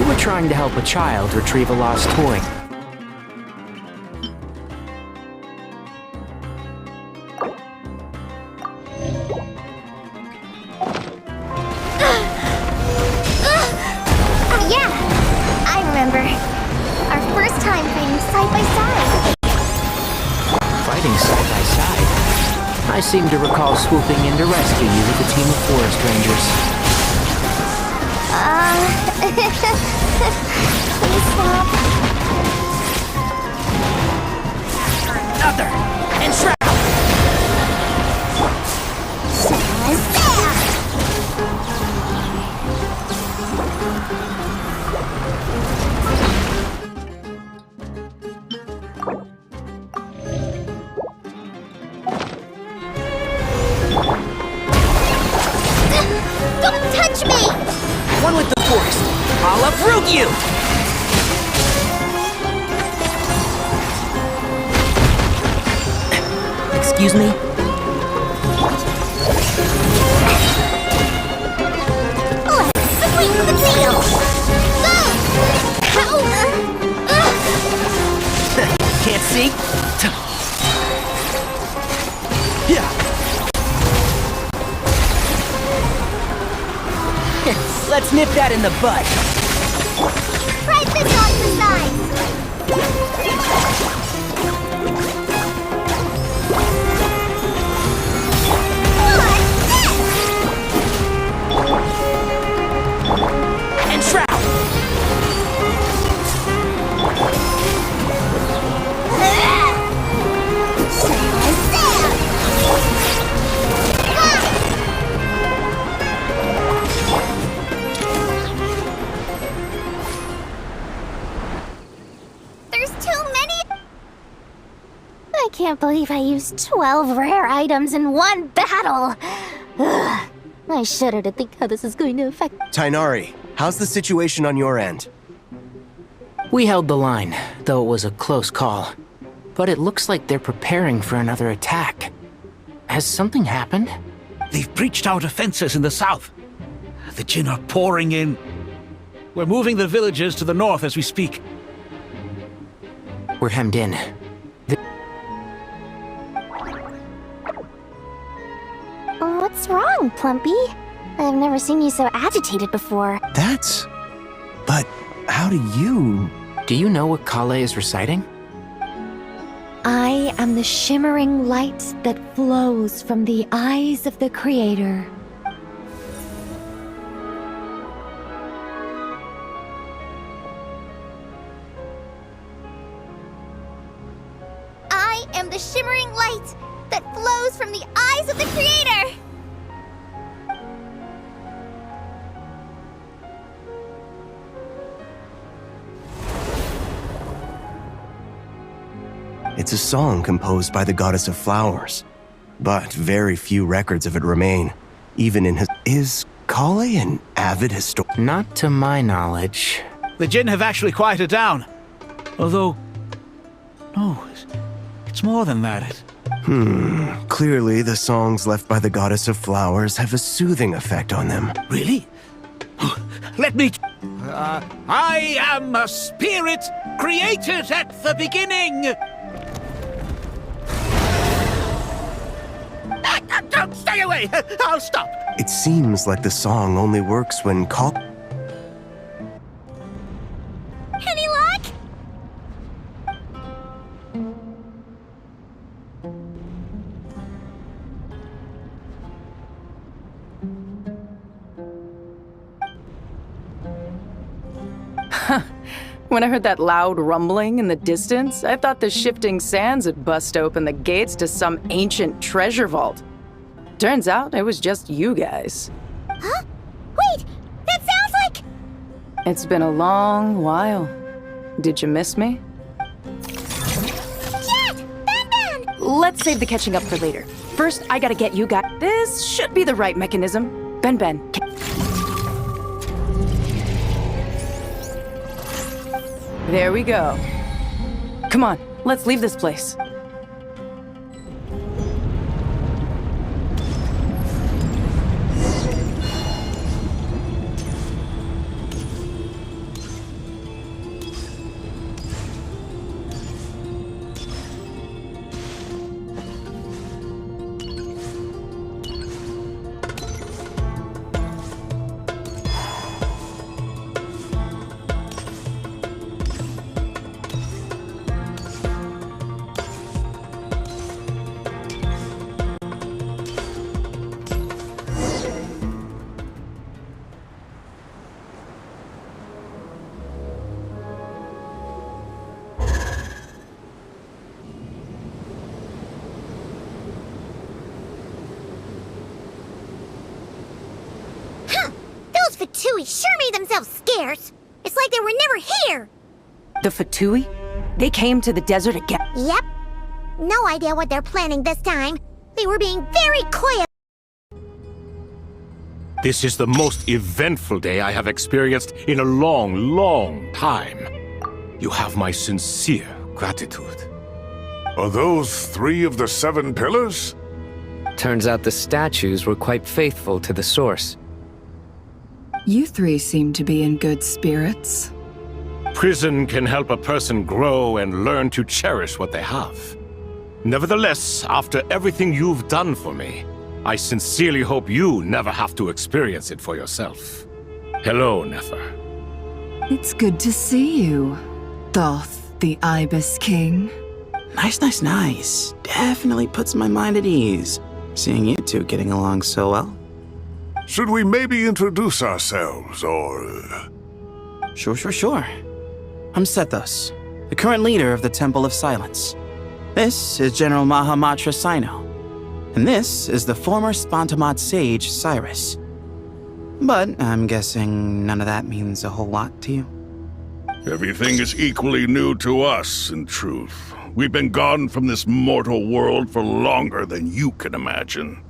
were trying to help a child retrieve a lost toy. Yeah, I remember. Our first time fighting side by side. Fighting side by side? I seem to recall swooping in to rescue you with a team of forest rangers. Please stop. Another! Entrap! Don't touch me! One with the forest! I'll uproot you! Excuse me? Let's swing the tail! Can't see? Yeah. Let's nip that in the bud. Try this off the side! And trap! There's too many! I can't believe I used 12 rare items in one battle! Ugh. I shudder to think how this is going to affect... Tainari, how's the situation on your end? We held the line, though it was a close call. But it looks like they're preparing for another attack. Has something happened? They've breached our defenses in the south. The Jinn are pouring in. We're moving the villagers to the north as we speak. We're hemmed in. What's wrong, Plumpy? I've never seen you so agitated before. But how do you... Do you know what Kale is reciting? I am the shimmering light that flows from the eyes of the Creator. I am the shimmering light that flows from the eyes of the Creator! It's a song composed by the goddess of flowers, but very few records of it remain, even in his... Is Kale an avid historian? Not to my knowledge. The Jinn have actually quieted down. Although... No, it's more than that. Clearly, the songs left by the goddess of flowers have a soothing effect on them. Really? Let me... I am a spirit created at the beginning! Don't stay away! I'll stop! It seems like the song only works when Kale... Any luck? When I heard that loud rumbling in the distance, I thought the shifting sands had bust open the gates to some ancient treasure vault. Turns out it was just you guys. Huh? Wait! That sounds like... It's been a long while. Did you miss me? Jet! Ben! Let's save the catching up for later. First, I gotta get you guys... This should be the right mechanism. Ben. There we go. Come on, let's leave this place. Fatui sure made themselves scarce. It's like they were never here. The Fatui? They came to the desert again. Yep. No idea what they're planning this time. They were being very coy. This is the most eventful day I have experienced in a long, long time. You have my sincere gratitude. Are those 3 of the 7 pillars? Turns out the statues were quite faithful to the source. You 3 seem to be in good spirits. Prison can help a person grow and learn to cherish what they have. Nevertheless, after everything you've done for me, I sincerely hope you never have to experience it for yourself. Hello, Nefer. It's good to see you, Thoth, the Ibis King. Nice. Definitely puts my mind at ease, seeing you two getting along so well. Should we maybe introduce ourselves, or... Sure. I'm Sethos, the current leader of the Temple of Silence. This is General Mahamatra Sino, and this is the former Spantamad sage, Cyrus. But I'm guessing none of that means a whole lot to you. Everything is equally new to us, in truth. We've been gone from this mortal world for longer than you can imagine.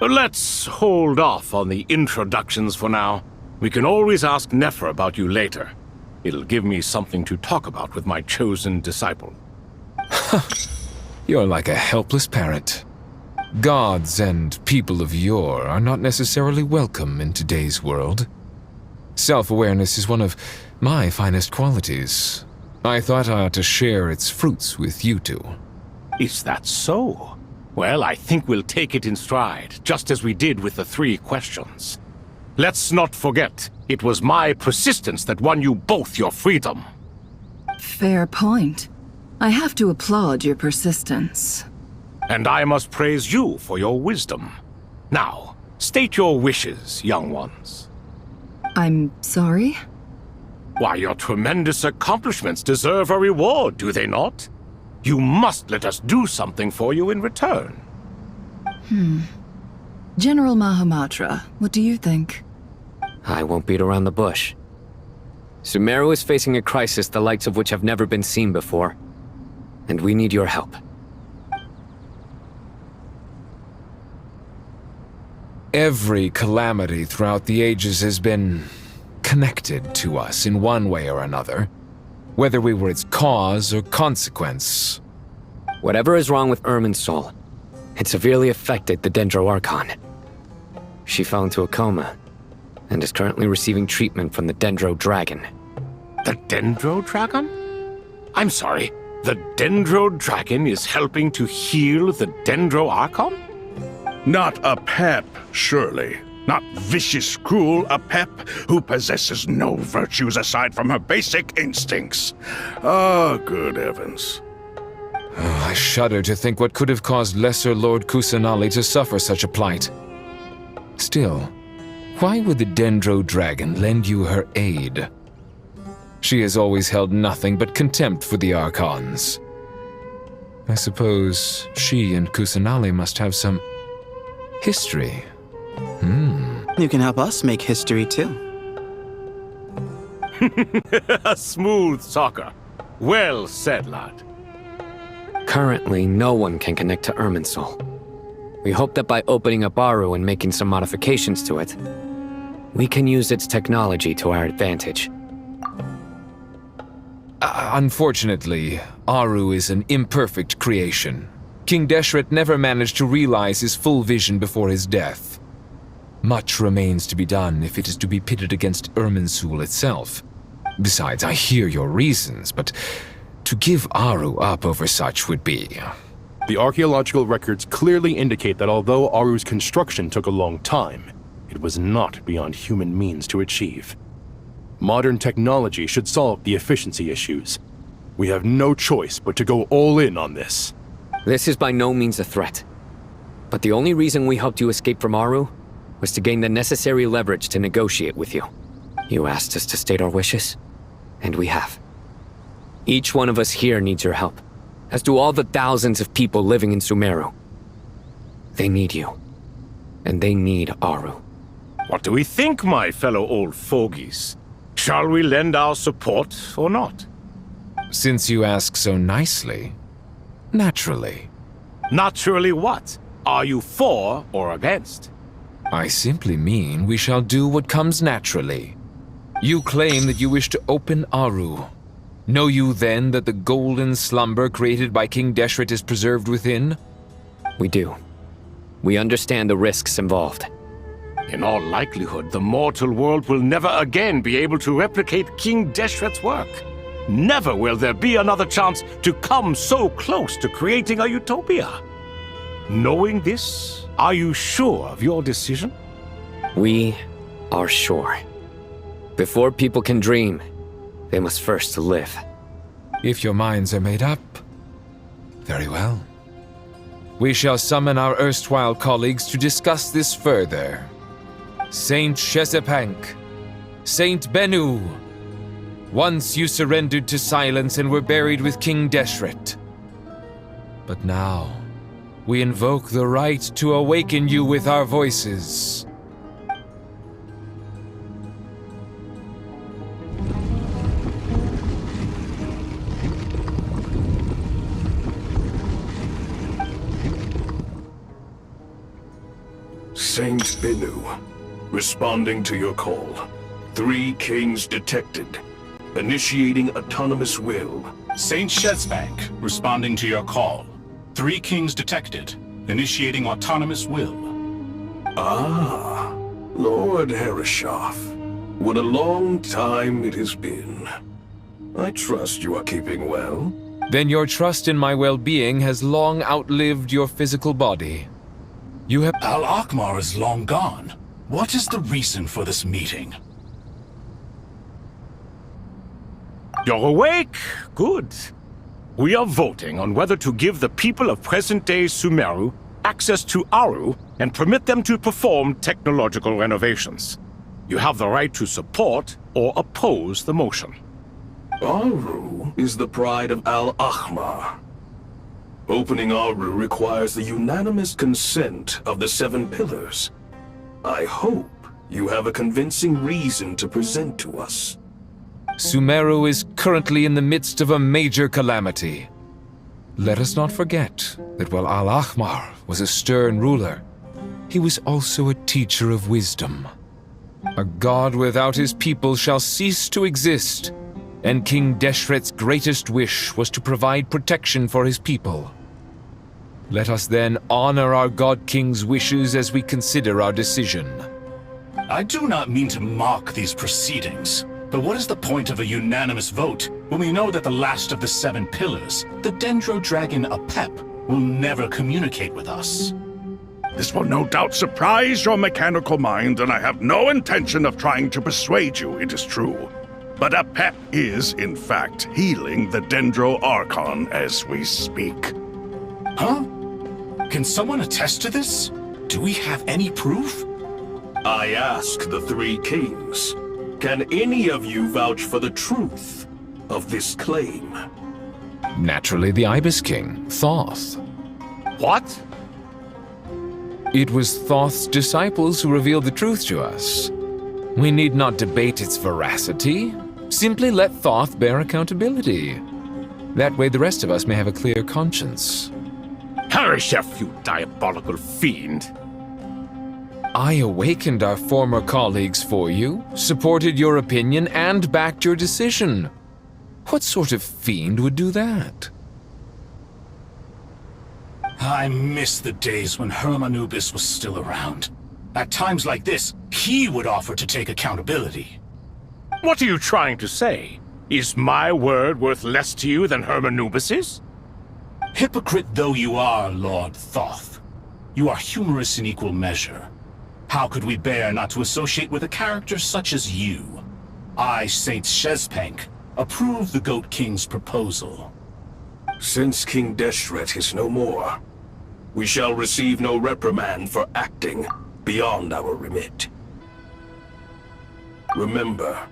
Let's hold off on the introductions for now. We can always ask Nefer about you later. It'll give me something to talk about with my chosen disciple. You're like a helpless parrot. Gods and people of yore are not necessarily welcome in today's world. Self-awareness is one of my finest qualities. I thought I ought to share its fruits with you two. Is that so? Well, I think we'll take it in stride, just as we did with the 3 questions. Let's not forget, it was my persistence that won you both your freedom. Fair point. I have to applaud your persistence. And I must praise you for your wisdom. Now, state your wishes, young ones. I'm sorry? Why, your tremendous accomplishments deserve a reward, do they not? You must let us do something for you in return. General Mahamatra, what do you think? I won't beat around the bush. Sumeru is facing a crisis the likes of which have never been seen before. And we need your help. Every calamity throughout the ages has been connected to us in one way or another, whether we were its cause or consequence. Whatever is wrong with Irminsul, it severely affected the Dendro Archon. She fell into a coma and is currently receiving treatment from the Dendro Dragon. The Dendro Dragon? I'm sorry, the Dendro Dragon is helping to heal the Dendro Archon? Not a pep, surely. Not vicious, cruel, a pep who possesses no virtues aside from her basic instincts. Ah, good heavens. Oh, I shudder to think what could have caused Lesser Lord Kusanali to suffer such a plight. Still, why would the Dendro Dragon lend you her aid? She has always held nothing but contempt for the Archons. I suppose she and Kusanali must have some history. You can help us make history too. Smooth talker. Well said, lad. Currently, no one can connect to Irminsul. We hope that by opening up Aru and making some modifications to it, we can use its technology to our advantage. Unfortunately, Aru is an imperfect creation. King Deshret never managed to realize his full vision before his death. Much remains to be done if it is to be pitted against Irminsul itself. Besides, I hear your reasons, but to give Aru up over such would be... The archaeological records clearly indicate that although Aru's construction took a long time, it was not beyond human means to achieve. Modern technology should solve the efficiency issues. We have no choice but to go all in on this. This is by no means a threat. But the only reason we helped you escape from Aru was to gain the necessary leverage to negotiate with you. You asked us to state our wishes, and we have. Each one of us here needs your help, as do all the thousands of people living in Sumeru. They need you, and they need Aru. What do we think, my fellow old fogies? Shall we lend our support or not? Since you ask so nicely, naturally. Naturally what? Are you for or against? I simply mean we shall do what comes naturally. You claim that you wish to open Aru. Know you then that the golden slumber created by King Deshret is preserved within? We do. We understand the risks involved. In all likelihood, the mortal world will never again be able to replicate King Deshret's work. Never will there be another chance to come so close to creating a utopia. Knowing this, are you sure of your decision? We are sure. Before people can dream, they must first live. If your minds are made up, very well. We shall summon our erstwhile colleagues to discuss this further. Saint Shezepank, Saint Bennu, once you surrendered to silence and were buried with King Deshret. But now, we invoke the right to awaken you with our voices. Saint Bennu, responding to your call. 3 kings detected. Initiating autonomous will. Saint Shezepank, responding to your call. 3 kings detected. Initiating autonomous will. Ah, Lord Heryshaf. What a long time it has been. I trust you are keeping well. Then your trust in my well-being has long outlived your physical body. You have— Al-Akhmar is long gone. What is the reason for this meeting? You're awake? Good. We are voting on whether to give the people of present-day Sumeru access to Aru and permit them to perform technological renovations. You have the right to support or oppose the motion. Aru is the pride of Al-Akhmar. Opening Aru requires the unanimous consent of the 7 pillars. I hope you have a convincing reason to present to us. Sumeru is currently in the midst of a major calamity. Let us not forget that while Al-Akhmar was a stern ruler, he was also a teacher of wisdom. A god without his people shall cease to exist, and King Deshret's greatest wish was to provide protection for his people. Let us then honor our God King's wishes as we consider our decision. I do not mean to mock these proceedings, but what is the point of a unanimous vote when we know that the last of the 7 pillars, the Dendro Dragon Apep, will never communicate with us? This will no doubt surprise your mechanical mind, and I have no intention of trying to persuade you it is true. But Apep is, in fact, healing the Dendro Archon as we speak. Huh? Can someone attest to this? Do we have any proof? I ask the 3 kings. Can any of you vouch for the truth of this claim? Naturally, the Ibis King, Thoth. What? It was Thoth's disciples who revealed the truth to us. We need not debate its veracity. Simply let Thoth bear accountability. That way the rest of us may have a clear conscience. Heryshaf, you diabolical fiend! I awakened our former colleagues for you, supported your opinion, and backed your decision. What sort of fiend would do that? I miss the days when Hermanubis was still around. At times like this, he would offer to take accountability. What are you trying to say? Is my word worth less to you than Hermanubis's? Hypocrite though you are, Lord Thoth, you are humorous in equal measure. How could we bear not to associate with a character such as you? I, Saint Shezepank, approve the Goat King's proposal. Since King Deshret is no more, we shall receive no reprimand for acting beyond our remit. Remember,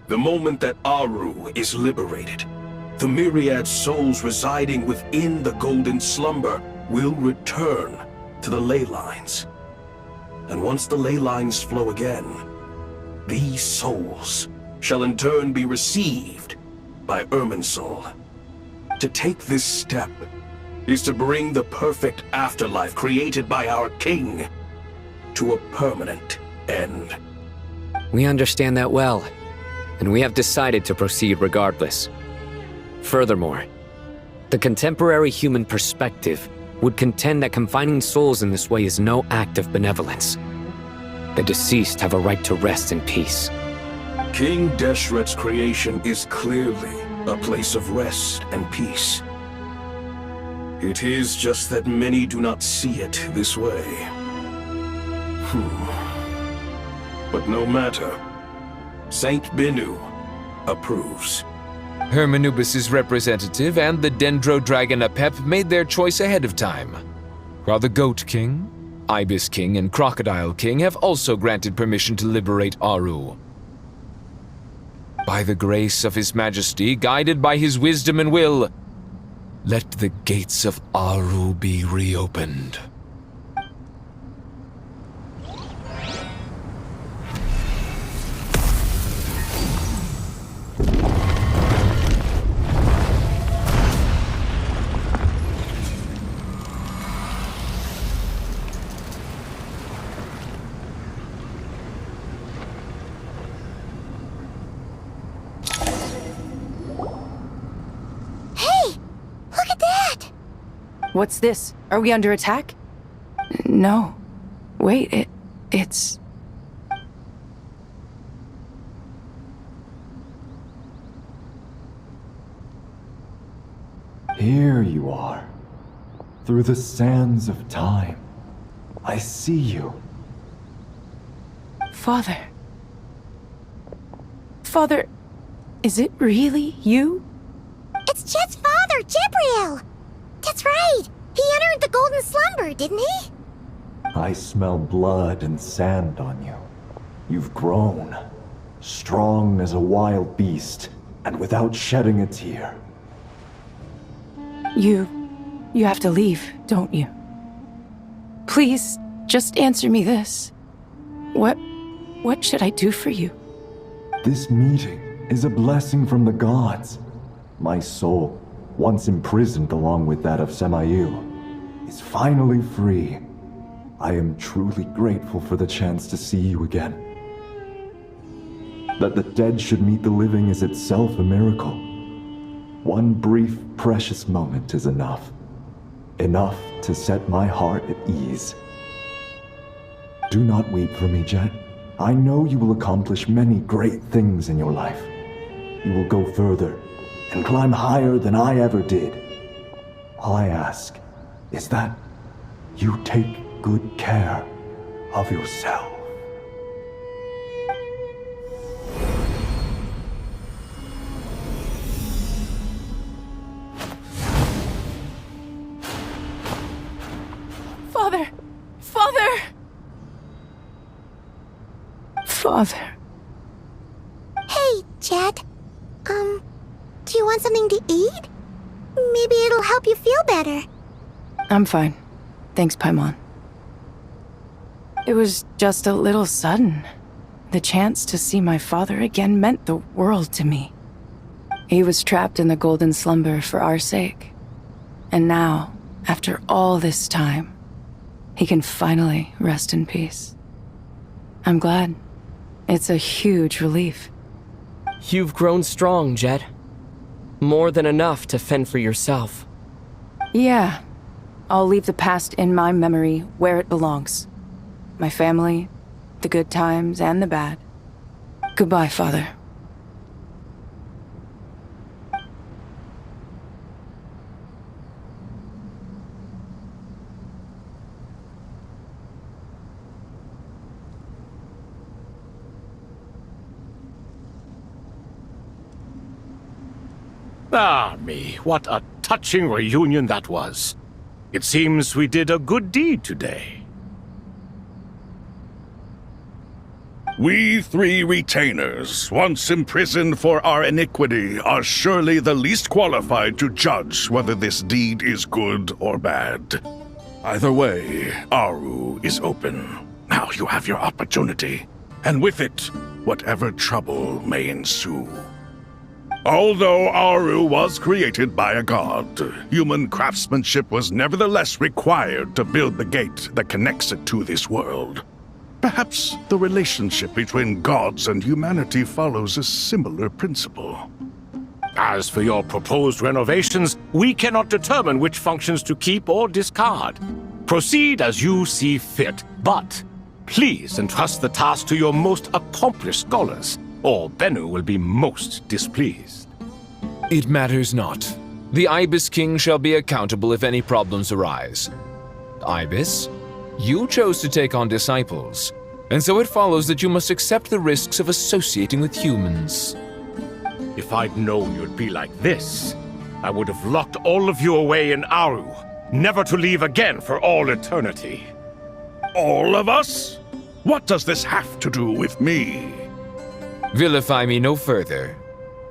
the moment that Aru is liberated, the myriad souls residing within the Golden Slumber will return to the ley lines. And once the ley lines flow again, these souls shall in turn be received by Irminsul. To take this step is to bring the perfect afterlife created by our king to a permanent end. We understand that well, and we have decided to proceed regardless. Furthermore, the contemporary human perspective would contend that confining souls in this way is no act of benevolence. The deceased have a right to rest in peace. King Deshret's creation is clearly a place of rest and peace. It is just that many do not see it this way. But no matter. Saint Binu approves. Hermanubis' representative and the Dendro Dragon Apep made their choice ahead of time, while the Goat King, Ibis King, and Crocodile King have also granted permission to liberate Aru. By the grace of His Majesty, guided by his wisdom and will, let the gates of Aru be reopened. What's this? Are we under attack? No. Wait, it's... Here you are. Through the sands of time. I see you. Father. Father, is it really you? It's Jet's father, Jibriel! That's right! He entered the golden slumber, didn't he? I smell blood and sand on you. You've grown. Strong as a wild beast, and without shedding a tear. You have to leave, don't you? Please, just answer me this. What should I do for you? This meeting is a blessing from the gods. My soul, once imprisoned along with that of Semail, is finally free. I am truly grateful for the chance to see you again. That the dead should meet the living is itself a miracle. One brief, precious moment is enough. Enough to set my heart at ease. Do not weep for me, Jet. I know you will accomplish many great things in your life. You will go further and climb higher than I ever did. All I ask is that you take good care of yourself. Father! Father! Father. Hey, Jet. Do you want something to eat? Maybe it'll help you feel better. I'm fine. Thanks, Paimon. It was just a little sudden. The chance to see my father again meant the world to me. He was trapped in the golden slumber for our sake. And now, after all this time, he can finally rest in peace. I'm glad. It's a huge relief. You've grown strong, Jet. More than enough to fend for yourself. Yeah. I'll leave the past in my memory where it belongs. My family, the good times and the bad. Goodbye, Father. Ah, me, what a touching reunion that was. It seems we did a good deed today. We three retainers, once imprisoned for our iniquity, are surely the least qualified to judge whether this deed is good or bad. Either way, Aru is open. Now you have your opportunity, and with it, whatever trouble may ensue. Although Aru was created by a god, human craftsmanship was nevertheless required to build the gate that connects it to this world. Perhaps the relationship between gods and humanity follows a similar principle. As for your proposed renovations, we cannot determine which functions to keep or discard. Proceed as you see fit, but please entrust the task to your most accomplished scholars, or Bennu will be most displeased. It matters not. The Ibis King shall be accountable if any problems arise. Ibis, you chose to take on disciples, and so it follows that you must accept the risks of associating with humans. If I'd known you'd be like this, I would have locked all of you away in Aru, never to leave again for all eternity. All of us? What does this have to do with me? Vilify me no further.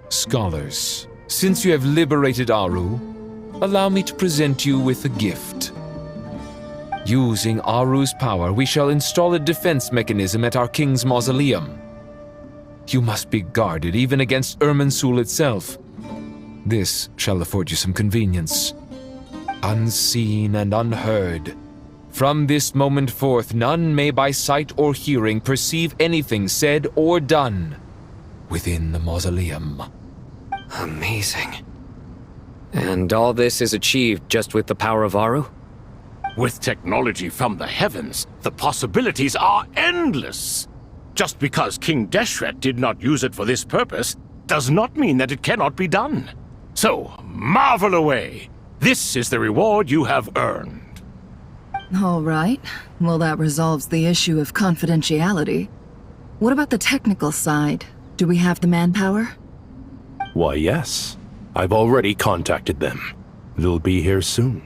Scholars, since you have liberated Aru, allow me to present you with a gift. Using Aru's power, we shall install a defense mechanism at our king's mausoleum. You must be guarded even against Irminsul itself. This shall afford you some convenience. Unseen and unheard. From this moment forth, none may by sight or hearing perceive anything said or done within the mausoleum. Amazing. And all this is achieved just with the power of Aru? With technology from the heavens, the possibilities are endless. Just because King Deshret did not use it for this purpose does not mean that it cannot be done. So, marvel away. This is the reward you have earned. All right. Well, that resolves the issue of confidentiality. What about the technical side? Do we have the manpower? Why, yes. I've already contacted them. They'll be here soon.